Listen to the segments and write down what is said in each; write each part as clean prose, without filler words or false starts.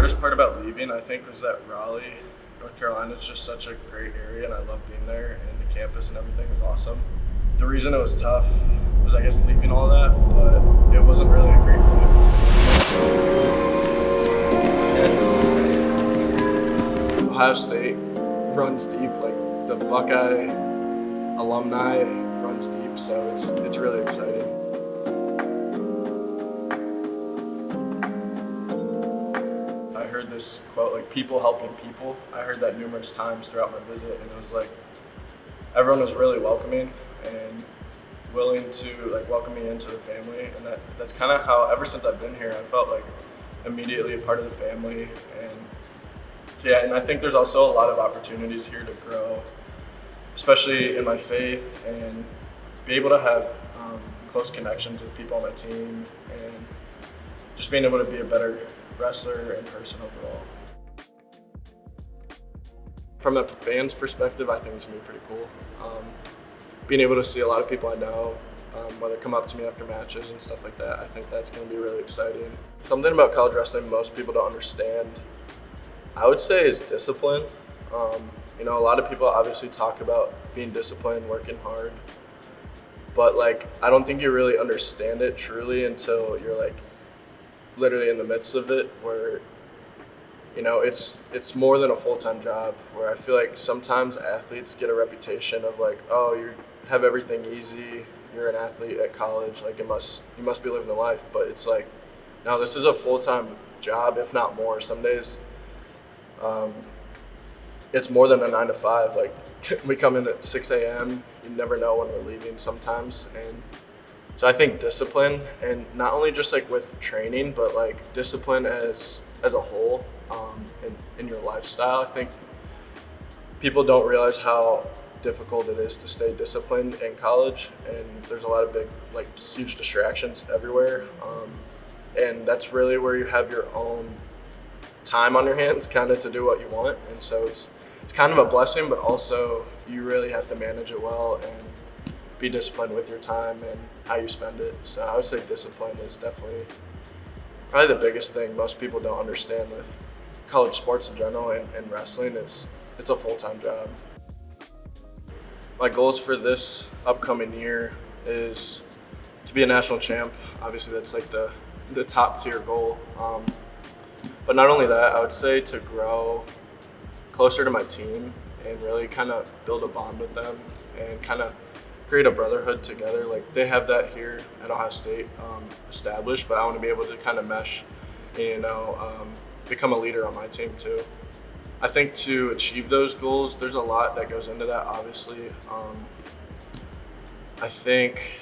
hardest part about leaving, I think, was that Raleigh, North Carolina is just such a great area, and I love being there, and the campus and everything was awesome. The reason it was tough was, I guess, leaving all that, but it wasn't really a great fit for me. Ohio State runs deep, like the Buckeye alumni runs deep, so it's really exciting. I heard this quote, like, people helping people. I heard that numerous times throughout my visit, and it was like everyone was really welcoming and willing to like welcome me into the family, and that's kind of how, ever since I've been here, I felt like immediately a part of the family. And yeah, and I think there's also a lot of opportunities here to grow, especially in my faith, and be able to have close connections with people on my team, and just being able to be a better wrestler and person overall. From a fan's perspective, I think it's gonna be pretty cool. Being able to see a lot of people I know, whether come up to me after matches and stuff like that, I think that's gonna be really exciting. Something about college wrestling most people don't understand, I would say, is discipline. You know, a lot of people obviously talk about being disciplined, working hard, but like, I don't think you really understand it truly until you're like literally in the midst of it, where, you know, it's more than a full-time job, where I feel like sometimes athletes get a reputation of like, oh, you have everything easy, you're an athlete at college, like you must be living the life. But it's like, no, this is a full-time job, if not more. Some days it's more than a 9 to 5. Like, we come in at 6 a.m. You never know when we're leaving sometimes. And so I think discipline, and not only just like with training, but like discipline as a whole, in your lifestyle. I think people don't realize how difficult it is to stay disciplined in college, and there's a lot of big, like, huge distractions everywhere. And that's really where you have your own time on your hands kind of to do what you want. And so it's kind of a blessing, but also you really have to manage it well and be disciplined with your time and how you spend it. So I would say discipline is definitely probably the biggest thing most people don't understand with college sports in general, and wrestling. It's a full-time job. My goals for this upcoming year is to be a national champ. Obviously that's like the top tier goal. But not only that, I would say to grow closer to my team and really kind of build a bond with them and kind of create a brotherhood together. Like, they have that here at Ohio State established, but I want to be able to kind of mesh and, you know, become a leader on my team too. I think to achieve those goals, there's a lot that goes into that, obviously. I think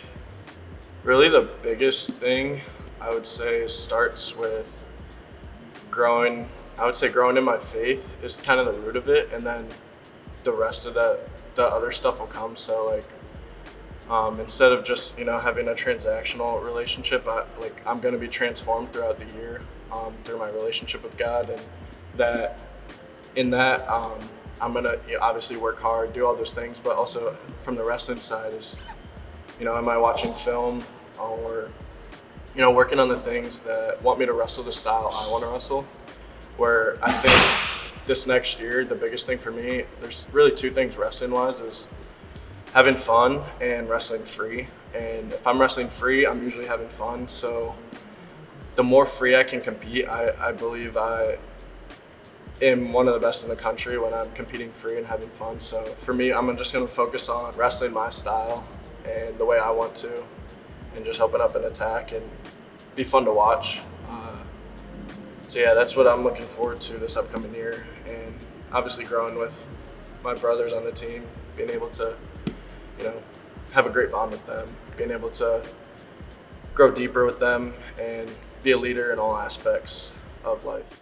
really the biggest thing I would say starts with growing. I would say growing in my faith is kind of the root of it, and then the rest of the other stuff will come. So like, instead of just, you know, having a transactional relationship, I'm going to be transformed throughout the year through my relationship with God, and I'm going to, you know, obviously work hard, do all those things, but also from the wrestling side is, you know, am I watching film, or, you know, working on the things that want me to wrestle the style I want to wrestle. Where I think this next year, the biggest thing for me, there's really two things wrestling-wise, is having fun and wrestling free. And if I'm wrestling free, I'm usually having fun. So the more free I can compete, I believe I am one of the best in the country when I'm competing free and having fun. So for me, I'm just going to focus on wrestling my style and the way I want to, and just open up an attack and be fun to watch. So yeah, that's what I'm looking forward to this upcoming year, and obviously growing with my brothers on the team, being able to, you know, have a great bond with them, being able to grow deeper with them and be a leader in all aspects of life.